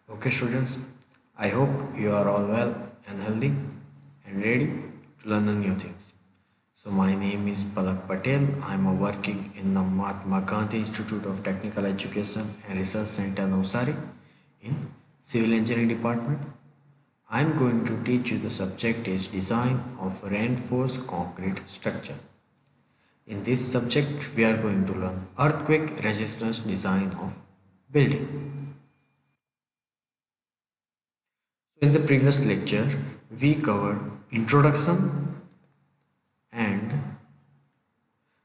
Okay, students, I hope you are all well and healthy and ready to learn the new things. So, my name is Palak Patel. I am working in the Mahatma Gandhi Institute of Technical Education and Research Center, Navsari, in Civil Engineering Department. I am going to teach you the subject is design of reinforced concrete structures. In this subject, we are going to learn earthquake resistance design of building. So in the previous lecture, we covered introduction and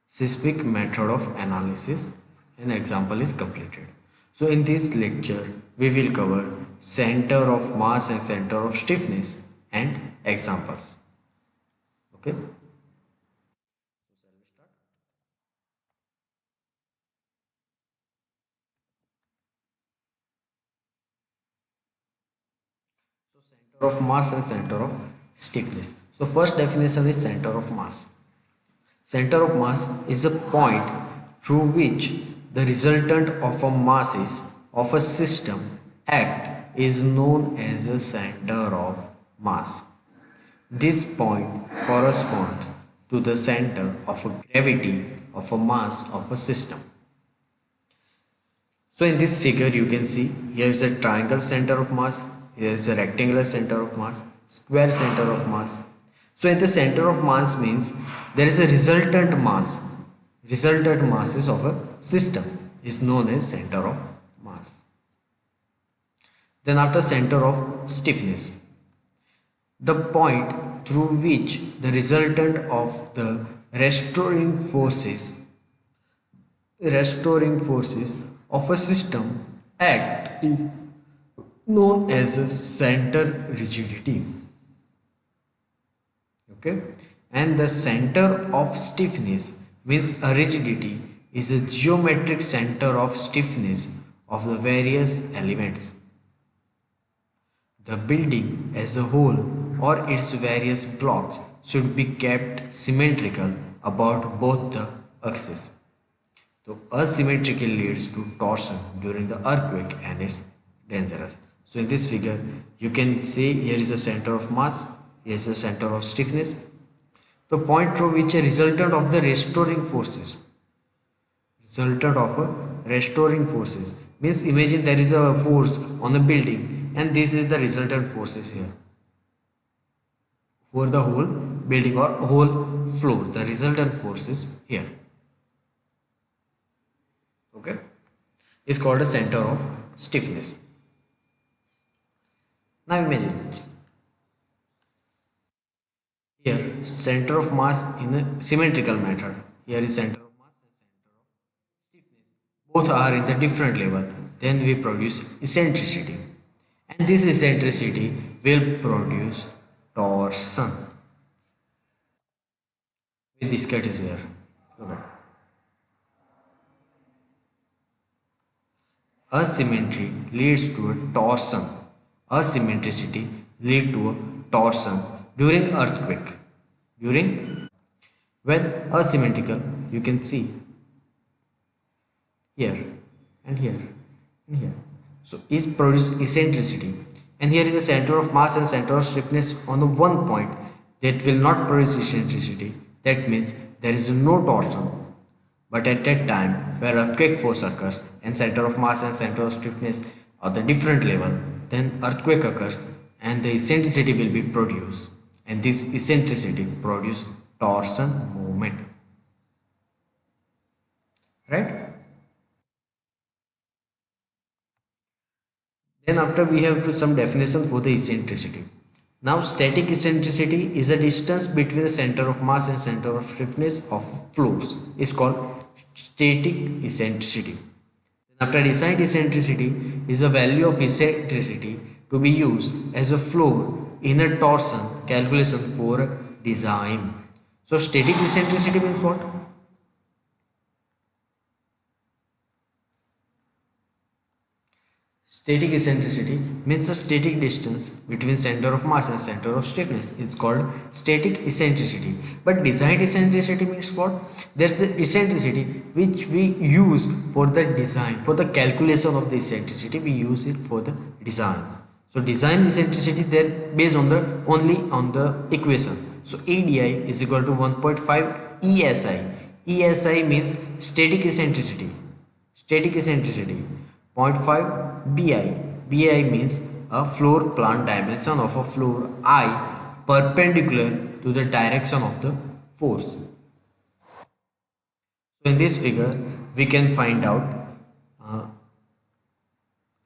seismic method of analysis. An example is completed. So in this lecture, we will cover center of mass and center of stiffness and examples. Okay. So center of mass and center of stiffness. So first definition is center of mass. Center of mass is a point through which the resultant of a masses of a system act is known as a center of mass. This point corresponds to the center of a gravity of a mass of a system. So in this figure you can see here is a triangle center of mass, here is a rectangular center of mass, square center of mass. So in the center of mass means there is a resultant mass. Resultant masses of a system is known as center of mass. Then after center of stiffness, the point through which the resultant of the restoring forces of a system act is known as a center rigidity. Okay, and the center of stiffness means a rigidity is a geometric center of stiffness of the various elements. The building as a whole or its various blocks should be kept symmetrical about both the axes. So asymmetry leads to torsion during the earthquake and it's dangerous. So in this figure you can see here is a center of mass, here is the center of stiffness. The point through which a resultant of the restoring forces means imagine there is a force on the building and this is the resultant forces here for the whole building or whole floor. The resultant forces here, okay, is called a center of stiffness. Now imagine here center of mass in a symmetrical method. Here is center of mass and center of stiffness. Both are in the different level. Then we produce eccentricity. And this eccentricity will produce torsion. This cut is here. Look at. Asymmetry leads to a torsion. Asymmetricity leads to a torsion during earthquake. When asymmetrical, you can see here and here and here. So it produces eccentricity. And here is a center of mass and center of stiffness on the one point that will not produce eccentricity. That means there is no torsion. But at that time where earthquake force occurs and center of mass and center of stiffness are the different level, then earthquake occurs and the eccentricity will be produced. And this eccentricity produce torsion moment. Right? Then after we have to some definition for the eccentricity. Now static eccentricity is a distance between the center of mass and center of stiffness of floors. It's called static eccentricity. After design eccentricity is a value of eccentricity to be used as a floor in a torsion calculation for design. So static eccentricity means what? Static eccentricity means the static distance between center of mass and center of stiffness. It's called static eccentricity. But design eccentricity means what? There's the eccentricity which we use for the design, for the calculation of the eccentricity. We use it for the design. So design eccentricity there based on the only on the equation. So ADI is equal to 1.5 ESI. ESI means static eccentricity. Static eccentricity. Zero point 0.5 BI. BI means a floor plan dimension of a floor I perpendicular to the direction of the force. So in this figure we can find out uh,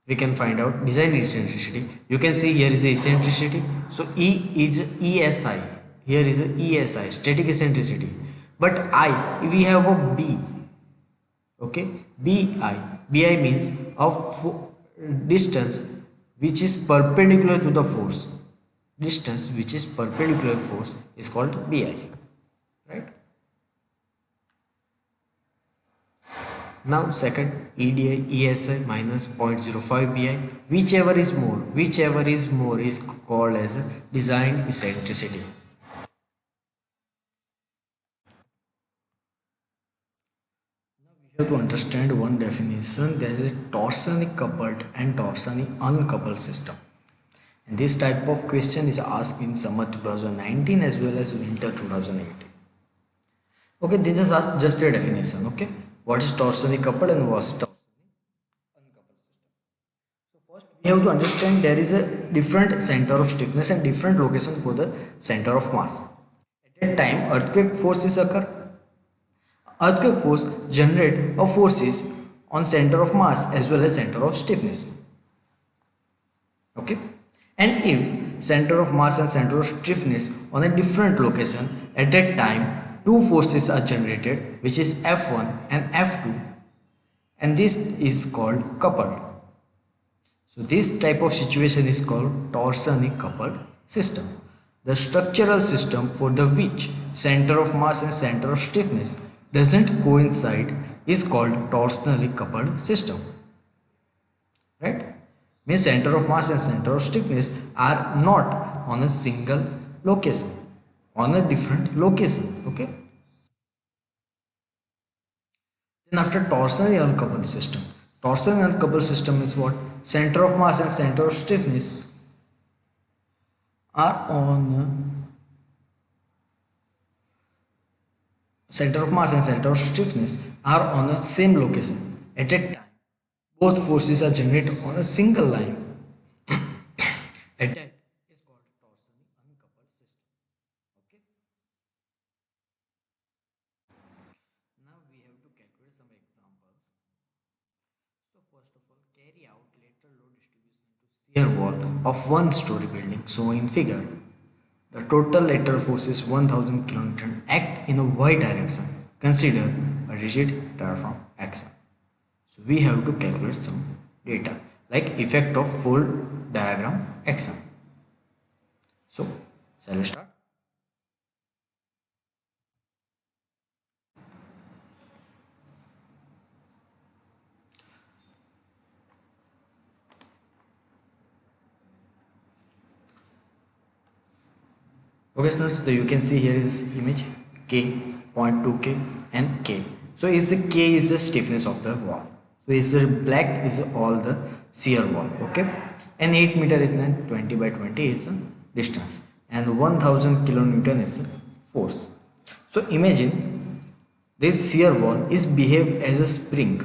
design eccentricity. You can see here is the eccentricity. So E is ESI. Here is a ESI, static eccentricity. But I, we have a B. Okay, BI means a distance which is perpendicular to the force. Distance which is perpendicular force is called BI, right? Now second, EDI ESI minus 0.05 BI, whichever is more is called as a design eccentricity. You have to understand one definition. There is a torsionally coupled and torsionally uncoupled system. And this type of question is asked in summer 2019 as well as winter 2018. Okay, this is just a definition. Okay, what is torsionally coupled and what is torsionally uncoupled system? So first we have to understand there is a different center of stiffness and different location for the center of mass. At that time, earthquake forces occur. Earthquake force generate a forces on center of mass as well as center of stiffness. Okay, and if center of mass and center of stiffness on a different location, at that time two forces are generated, which is F1 and F2, and this is called coupled. So this type of situation is called torsionally coupled system. The structural system for the which center of mass and center of stiffness doesn't coincide is called torsionally coupled system, right? Means center of mass and center of stiffness are not on a single location, on a different location. Okay, then after torsionally uncoupled system, torsionally uncoupled system is what? Center of mass and center of stiffness are on center of mass and center of stiffness are on a same location. At that time, both forces are generated on a single line. At that is called torsionally uncoupled system. Okay. Now we have to calculate some examples. So first of all, carry out lateral load distribution to shear wall of one story building. So in figure, the total lateral force is 1000 kN act in a y direction. Consider a rigid diaphragm action. So we have to calculate some data like effect of fold diagram action. So shall we start? Okay, so you can see here is image K, 0.2K and K. So is the K is the stiffness of the wall. So is the black is all the shear wall. Okay, and 8 meter is 20 by 20 is the distance, and 1000 kilonewton is the force. So imagine this shear wall is behave as a spring.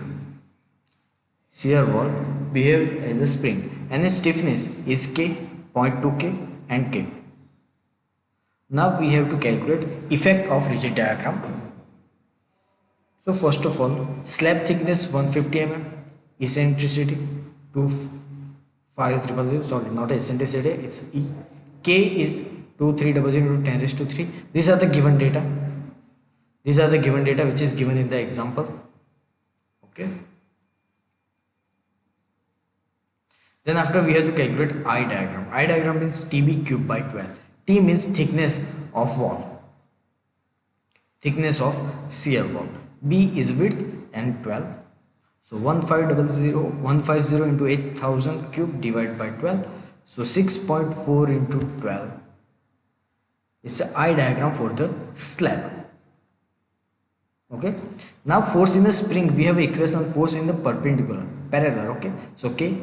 Shear wall behave as a spring, and its stiffness is K, 0.2K and K. Now we have to calculate effect of rigid diagram. So first of all, slab thickness 150 mm, eccentricity 25300, sorry, not eccentricity, it's E. K is 2300 to 10 raised to 3. These are the given data. These are the given data which is given in the example. Okay. Then after we have to calculate I diagram. I diagram means TB cube by 12. T means thickness of wall, thickness of shear wall. B is width and 12. So 1550 into 8000 cube divided by 12. So 6.4 into 12. It's an I diagram for the slab. Okay. Now force in the spring, we have equation force in the perpendicular, parallel. Okay. So K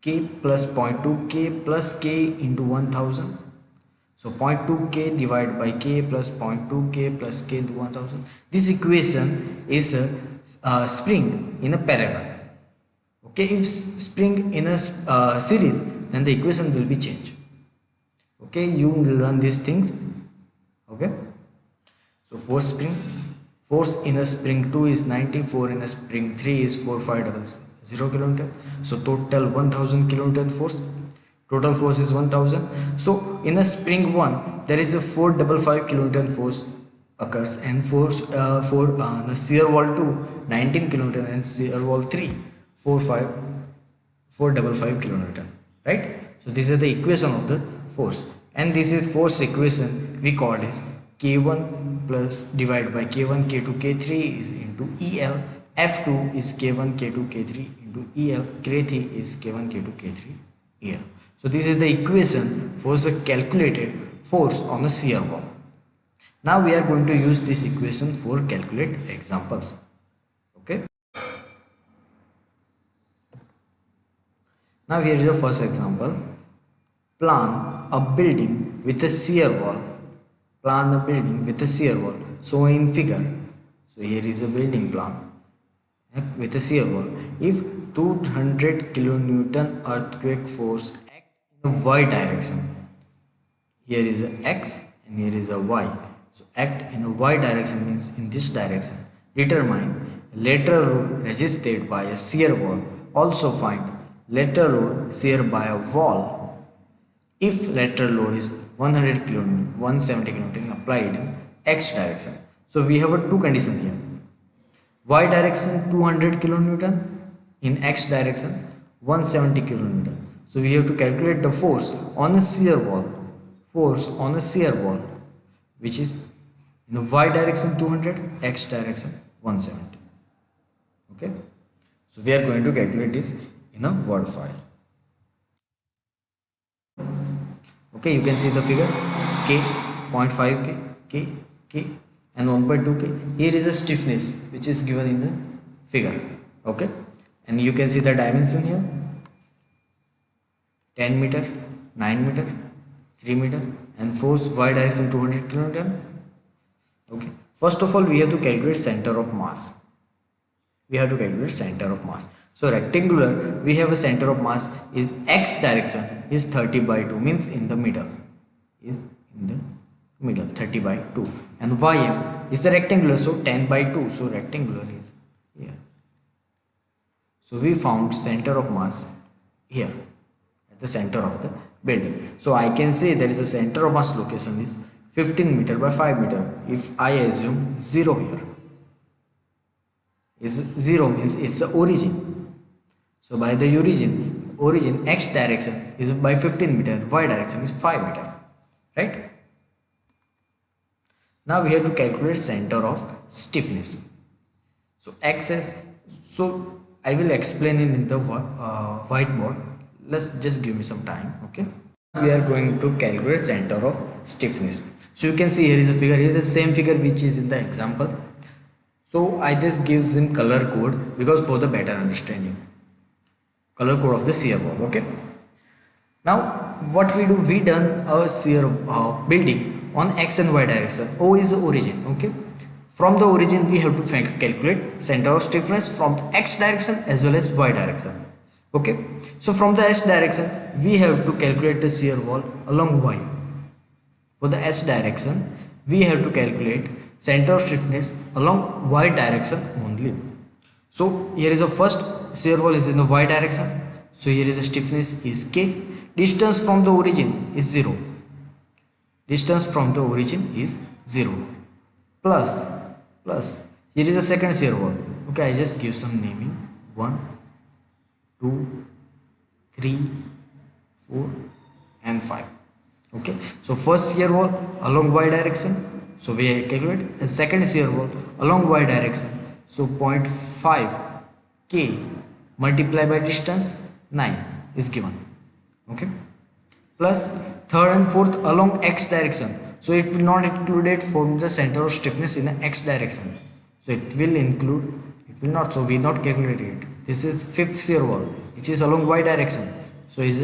k plus 0.2 k plus k into 1000. So 0.2 k divided by k plus 0.2 k plus k into 1000. This equation is a spring in a parallel. Okay, if spring in a series, then the equation will be changed. Okay, you will learn these things. Okay, so force in a spring 2 is 94, in a spring 3 is 4500 kilonewton. So total 1000 kilonewton force. Total force is 1000. So in a spring 1 there is a 455 kilonewton force occurs, and force for the shear wall 2 19 kilonewton, and shear wall 3 455 kilonewton, right? So these are the equation of the force, and this is force equation we call as k1 plus divided by k1 k2 k3 is into el. F2 is k1 k2 k3 into el. K3 is k1 k2 k3 el. So this is the equation for the calculated force on a shear wall. Now we are going to use this equation for calculate examples. Okay. Now here is the first example. Plan a building with a shear wall. Plan a building with a shear wall. So in figure, so here is a building plan with a shear wall. If 200 kilonewton earthquake force act in a y direction, here is a x and here is a y. So act in a y direction means in this direction. Determine lateral load resisted by a shear wall. Also find lateral load shear by a wall if lateral load is 100 kilonewton, 170 kilonewton applied in x direction. So we have a two condition here. Y direction 200 kilonewton, in x direction 170 kilonewton. So we have to calculate the force on a shear wall. Force on a shear wall, which is in the y direction 200, x direction 170. Okay. So we are going to calculate this in a Word file. Okay, you can see the figure k, 0.5 k, and 1.2 k. Here is a stiffness which is given in the figure. Okay, and you can see the dimension here: 10 meter, 9 meter, 3 meter, and force y direction 200 kilonewton. Okay, first of all we have to calculate center of mass. So rectangular, we have a center of mass is x direction is 30 by 2, means in the middle, 30 by 2, and ym is the rectangular, so 10 by 2, so rectangular is here. So we found center of mass here at the center of the building. So I can say there is a center of mass location is 15 meter by 5 meter. If I assume 0 here, is 0 means it's the origin. So by the origin x direction is by 15 meter, y direction is 5 meter, right? Now we have to calculate center of stiffness. So I will explain it in the whiteboard. Let's just give me some time. Okay, we are going to calculate center of stiffness. So you can see here is a figure. Here is the same figure which is in the example. So I just gives him color code because for the better understanding. Color code of the shear wall. Okay. Now what we do? We done a shear building on x and y direction. O is the origin. Okay. From the origin we have to calculate center of stiffness from the x direction as well as y direction. Okay. So from the s direction we have to calculate the shear wall along y. For the s direction we have to calculate center of stiffness along y direction only. So here is the first shear wall is in the y direction. So here is the stiffness is k. Distance from the origin is 0. Distance from the origin is 0. Plus here is the second shear wall. Okay, I just give some naming. 1, 2, 3, 4 and 5. Okay, so first shear wall along y direction, so we calculate, and second shear wall along y direction, so 0.5 k multiplied by distance 9 is given. Okay, plus third and fourth along x direction, so it will not include it from the center of stiffness in the x direction, so it will not, so we not calculate it. This is fifth shear wall which is along y direction, So is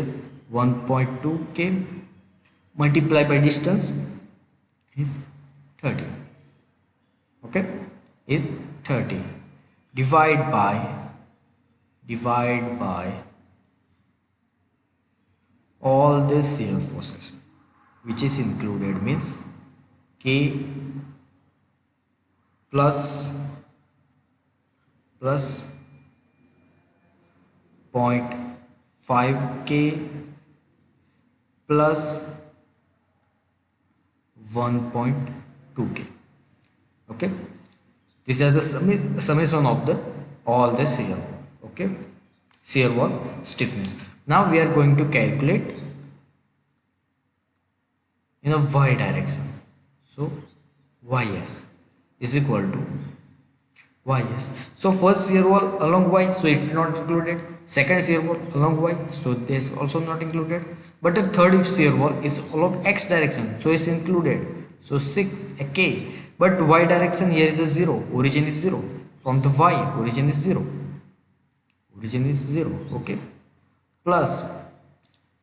1.2 k multiplied by distance is 30. Okay, is 30. Divide by all the shear forces which is included, means k plus 0.5k plus 1.2k. Okay, these are the summation of the all the shear. Okay, shear wall stiffness. Now we are going to calculate in a y direction. So ys is equal to ys. So first shear wall along y, so it not included. Second shear wall along y, so this also not included. But the third shear wall is along x direction, so it's included. So 6k. But y direction here is a 0. Origin is 0. From the y, origin is 0. Origin is 0. Okay. Plus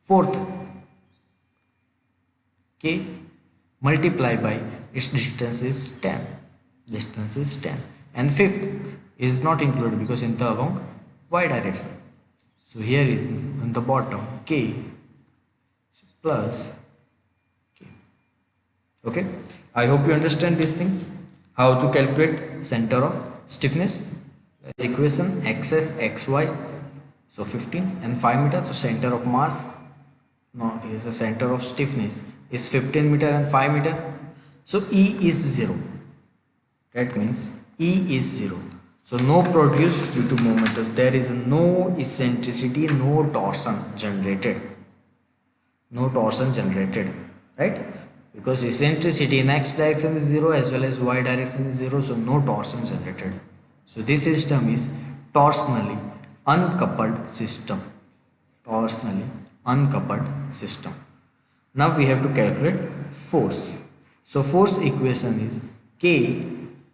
fourth k multiply by its distance is 10. Distance is 10. And fifth is not included because in the along y direction. So here is on the bottom k plus k. Okay, I hope you understand these things. How to calculate center of stiffness. As equation xs xy, so 15 and 5 meter. So center of mass, no, is the center of stiffness is 15 meter and 5 meter. So E is 0. That means E is 0. So no produce due to moment. There is no eccentricity, no torsion generated. No torsion generated, right? Because eccentricity in x direction is 0 as well as y direction is 0. So no torsion generated. So this system is torsionally uncoupled system. Torsionally uncoupled system. Now we have to calculate force. So force equation is K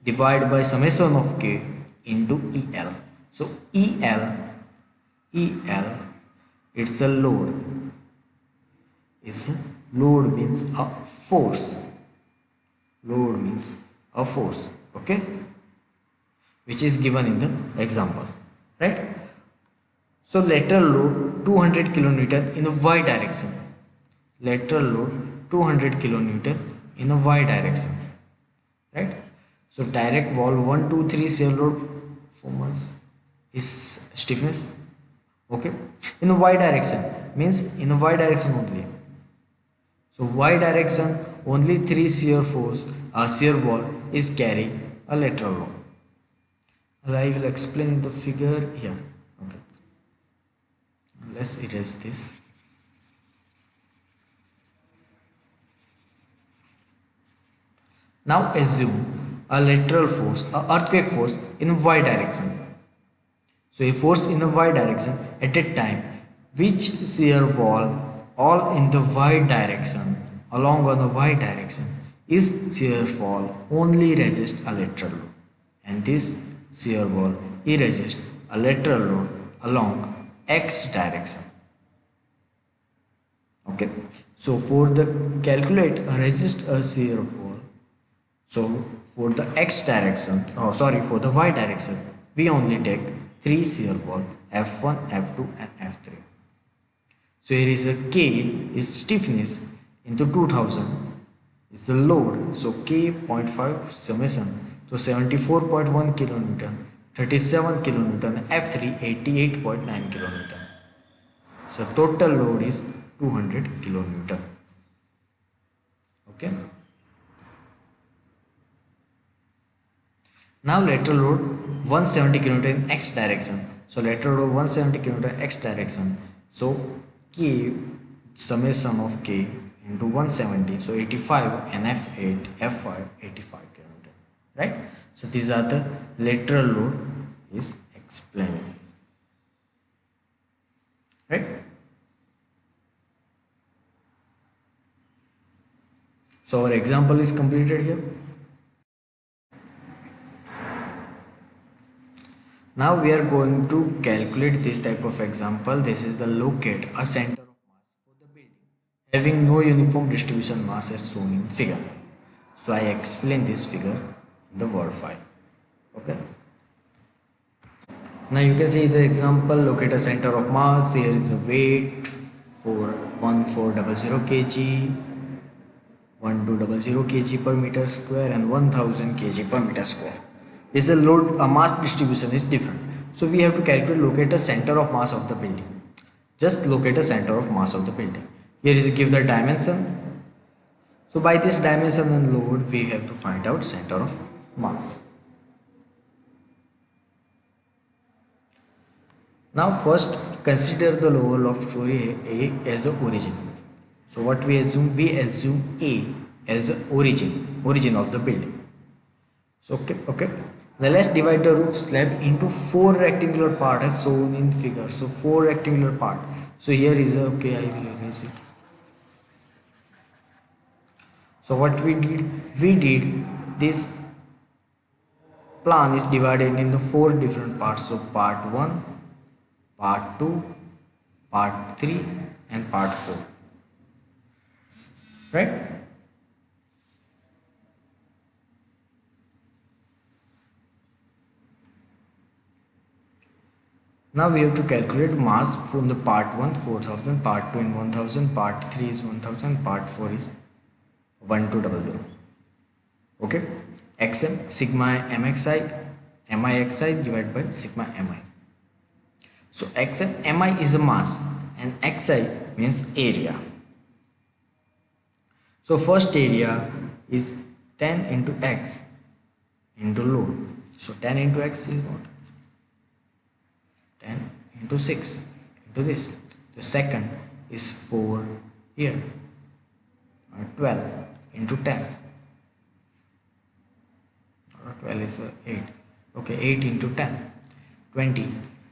divided by summation of K into EL. So EL, it's a load. Load means a force. Load means a force. Okay, which is given in the example, right? So lateral load 200 kilonewton in the y direction. Lateral load 200 kilonewton in the y direction, right? So direct wall 1 2 3 shear load forms is stiffness. Okay, in the y direction means in the y direction only. So y direction only 3 shear force, a shear wall is carrying a lateral load. I will explain in the figure here. Okay, let's erase this. Now assume a lateral force, a earthquake force in y direction. So a force in the y direction at a time, which shear wall all in the y direction, along on the y direction, is shear wall only resist a lateral load, and this shear wall resist a lateral load along x direction. Okay, so for the calculate a resist a shear wall, so for the x direction, for the y direction, we only take 3 shear wall F1, F2 and F3. So here is a K is stiffness into 2000 is the load. So K 0.5 summation, so 74.1 kilonewton, 37 kilonewton, F3 88.9 kilonewton. So total load is 200 kilonewton. Okay. Now lateral load 170 kN in x direction. So lateral load 170 kN x direction. So K summation of K into 170. So 85 and F8, F5, 85 kN. Right? So these are the lateral load is explaining. Right? So our example is completed here. Now we are going to calculate this type of example. This is the locate a center of mass for the building having no uniform distribution mass as shown in figure. So I explain this figure in the word file. Okay. Now you can see the example, locate a center of mass. Here is a weight for 1400 kg, 1200 kg per meter square and 1000 kg per meter square. This is a load, a mass distribution is different. So we have to calculate, locate a center of mass of the building. Just locate a center of mass of the building. Here is give the dimension. So by this dimension and load, we have to find out center of mass. Now first consider the lower loft story A as the origin. So what we assume? We assume A as the origin of the building. So okay. Now let's divide the roof slab into 4 rectangular parts as shown in figure. So 4 rectangular parts. So here is a, okay, I will erase it. So what we did this plan is divided into 4 different parts. So part 1, part 2, part 3 and part 4. Right? Now we have to calculate mass from the part 1 4000, part 2 in 1000, part 3 is 1000, part 4 is 1200. Okay, xm sigma mxi mixi divided by sigma mi. So xm mi is a mass and xi means area. So first area is 10 into x into load. So 10 into x is what? 10 into 6 into this. The second is 4 here. 12 into 10. 12 is 8. Okay, 8 into 10. 20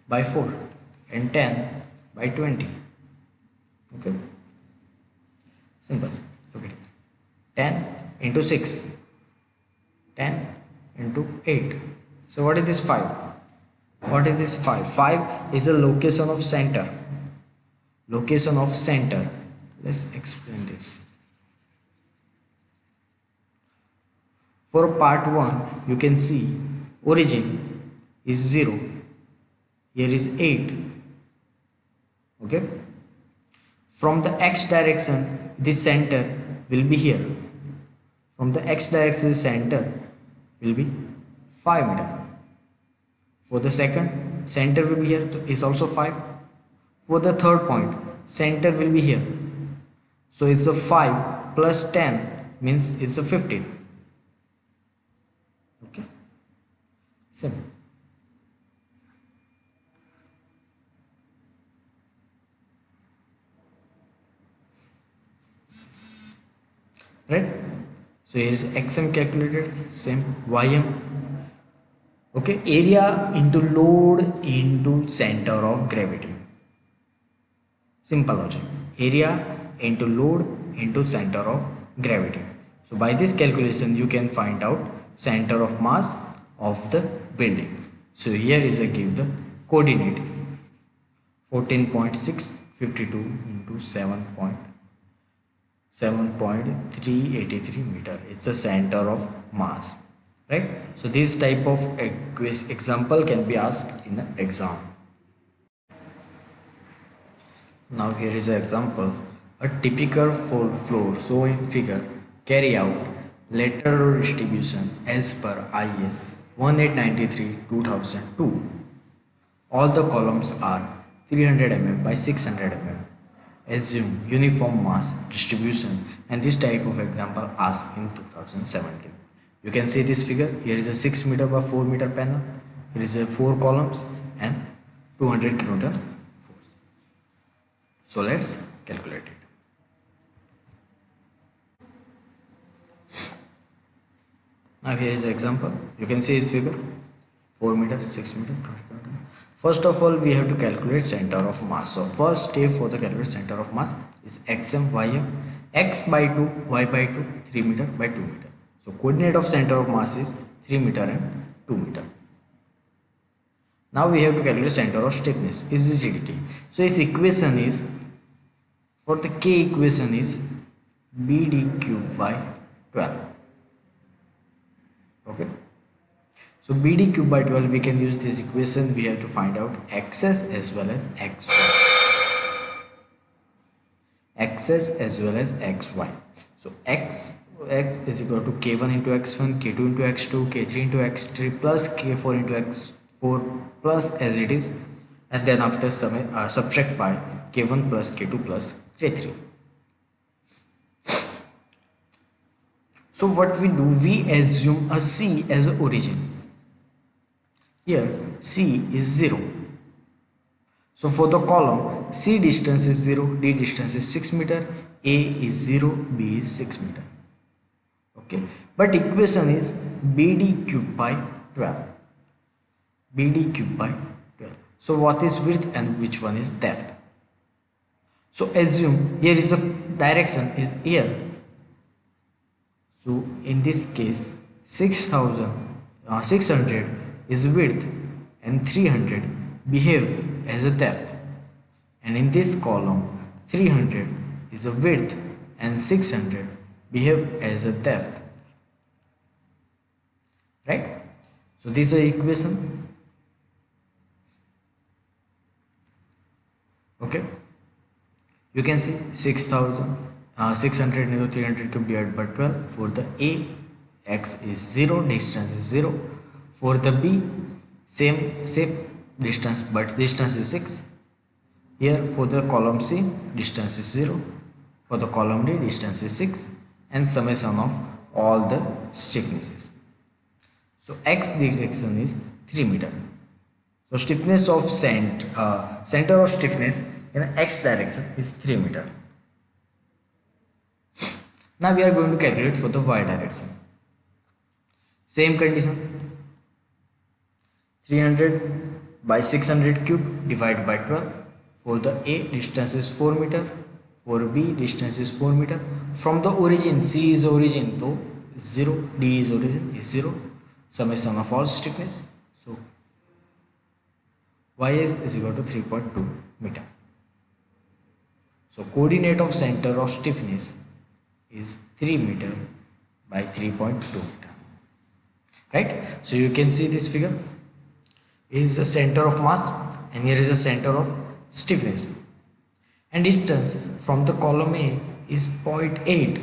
by 4 and 10 by 20. Okay. Simple. Look at it. 10 into 6. 10 into 8. So what is this 5? What is this 5? 5 is the location of center. Location of center. Let's explain this. For part 1, you can see origin is 0. Here is 8. Okay. From the x direction, the center will be here. From the x direction, the center will be 5 meter. For the second, center will be here, is also 5. For the third point, center will be here. So it's a 5 plus 10 means it's a 15. Okay. Simple. Right? So here is xm calculated, same ym. Okay, area into load into center of gravity. Simple logic. Area into load into center of gravity. So by this calculation you can find out center of mass of the building. So here is a give the coordinate 14.652 into 7.383 meter. It's the center of mass. Right? So this type of example can be asked in the exam. Now here is an example. A typical floor shown in figure carry out lateral distribution as per IS 1893-2002. All the columns are 300 mm by 600 mm. Assume uniform mass distribution, and this type of example asked in 2017. You can see this figure. Here is a 6 meter by 4 meter panel. Here is a 4 columns and 200 kN force. So let's calculate it. Now here is the example. You can see this figure. 4 meter, 6 meter, 20 kN. First of all, we have to calculate center of mass. So first step for the calculate center of mass is xm, ym, x by 2, y by 2, 3 meter by 2 meter. So coordinate of center of mass is 3 meter and 2 meter. Now we have to calculate center of stiffness is rigidity. So its equation is, for the K equation is BD cube by 12. Okay. So BD cube by 12, we can use this equation. We have to find out xs as well as xy. Xs as well as xy. So x is equal to k1 into x1, k2 into x2, k3 into x3 plus k4 into x4 plus as it is, and then after subtract by k1 plus k2 plus k3. So what we do, we assume a C as a origin. Here C is 0. So for the column, C distance is 0, D distance is 6 meter, A is 0, B is 6 meter. Okay, but equation is BD cube by 12. BD cube by 12. So what is width and which one is depth? So assume here is a direction is here. So in this case 600 is width and 300 behave as a depth, and in this column 300 is a width and 600 behave as a depth, right? So this is the equation. Okay, you can see 600 into 300 cube divided by 12. For the A, x is 0, distance is 0. For the B, same distance, but distance is 6. Here for the column C, distance is 0. For the column D, distance is 6, and summation of all the stiffnesses. So x direction is 3 meter. So stiffness of center of stiffness in x direction is 3 meter. Now we are going to calculate for the y direction. Same condition. 300 by 600 cube divided by 12. For the A, distance is 4 meter. For B, distance is 4 meter. From the origin, C is origin, so 0, D is origin, is 0. Summation of all stiffness. So y is equal to 3.2 meter. So coordinate of center of stiffness is 3 meter by 3.2 meter, right? So you can see this figure is the center of mass, and here is the center of stiffness, and distance from the column A is 0.8.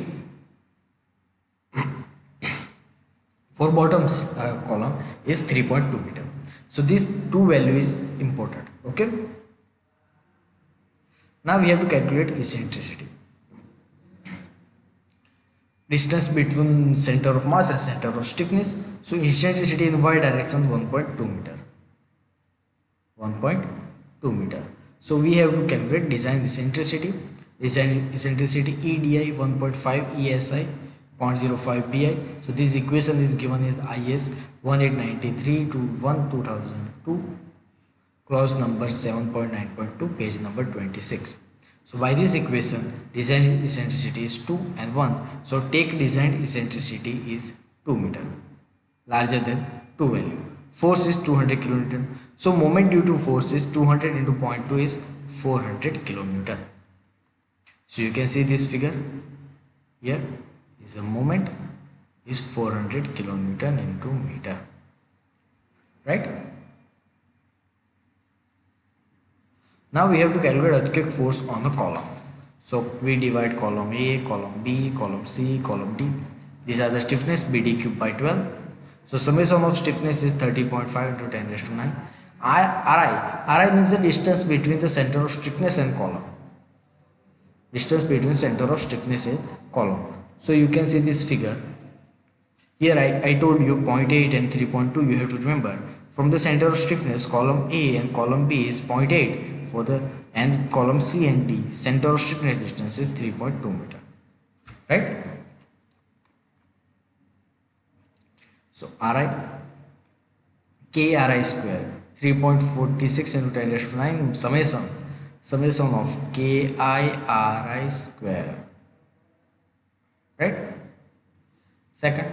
For bottom's column is 3.2 meter. So this two value is important. Okay, now we have to calculate eccentricity, distance between center of mass and center of stiffness. So eccentricity in y direction 1.2 meter. 1.2 meter. So we have to calculate design eccentricity. Design eccentricity EDI 1.5 ESI 0.05 PI. So this equation is given as IS 1893 to 1 2002, clause number 7.9.2, page number 26. So by this equation, design eccentricity is 2 and 1. So take design eccentricity is 2 meter, larger than 2 value. Force is 200 kilonewton. So moment due to force is 200 into 0.2 is 400 kilonewton. So you can see this figure here is a moment is 400 kilonewton into meter, right? Now we have to calculate earthquake force on the column. So we divide column A, column B, column C, column D. These are the stiffness BD cube by 12. So summation of stiffness is 30.5 into 10 raised to 9. Ri means the distance between the center of stiffness and column. Distance between center of stiffness and column. So you can see this figure. Here I told you 0.8 and 3.2. You have to remember from the center of stiffness, column A and column B is 0.8 for the, and column C and D center of stiffness distance is 3.2 meter, right? So Ri KRI square 3.46 into 10 raised to 9 summation of KIRI square, right? Second,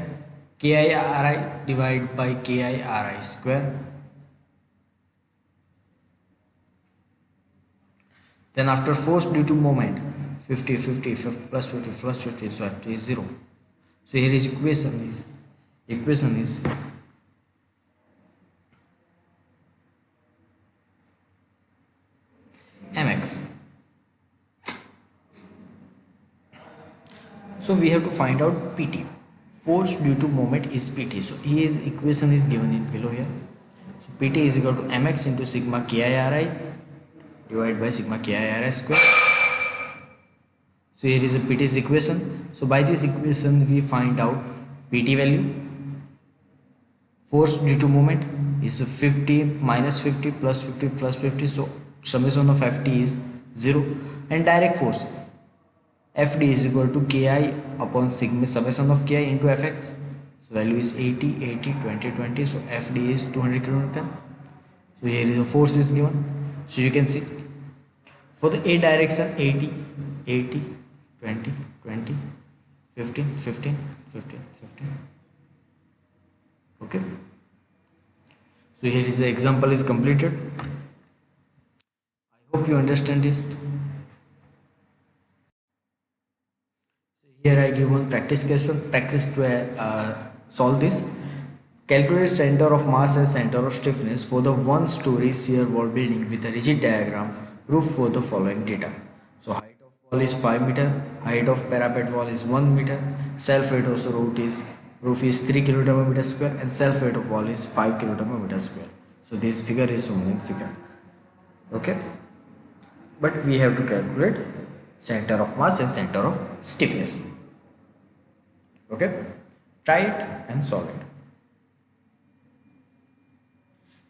KIRI divided by KIRI square Then after force due to moment, 50, 50, 50 plus 50 plus 50, so Ft is 0. So here is equation is mx. So we have to find out pt. Force due to moment is pt. So here equation is given in below here. So pt is equal to mx into sigma kiri divided by sigma kiri square. So here is a pt's equation. So by this equation we find out pt value. Force due to moment is 50 minus 50 plus 50 plus 50. So summation of ft is 0. And direct force fd is equal to ki upon sigma summation of ki into fx. So value is 80, 80, 20, 20. So fd is 200 kN. So here is a force is given. So you can see for the a direction 80, 80, 20, 20, 15, 15, 15, 15. Okay. So here is the example is completed. I hope you understand this. Here I give one practice question. Practice to solve this. Calculate center of mass and center of stiffness for the one-story shear wall building with a rigid diagram proof for the following data. So height of wall is 5 meter, height of parapet wall is 1 meter, self weight of the roof is 3 kWm square, and self weight of wall is 5 kWm square. So this figure is shown in figure. Okay. But we have to calculate center of mass and center of stiffness. Okay. Try it and solve it.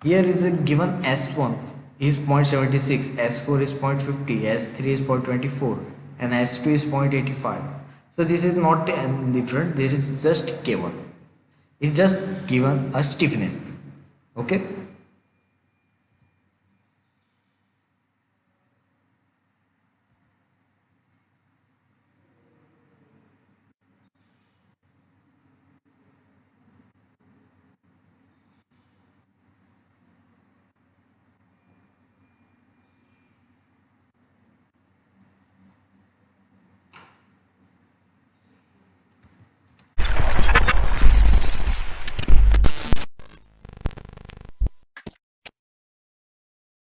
Here is a given S1 is 0.76, S4 is 0.50, S3 is 0.24, and S2 is 0.85. So this is not different. This is just K1. It's just given a stiffness. Okay.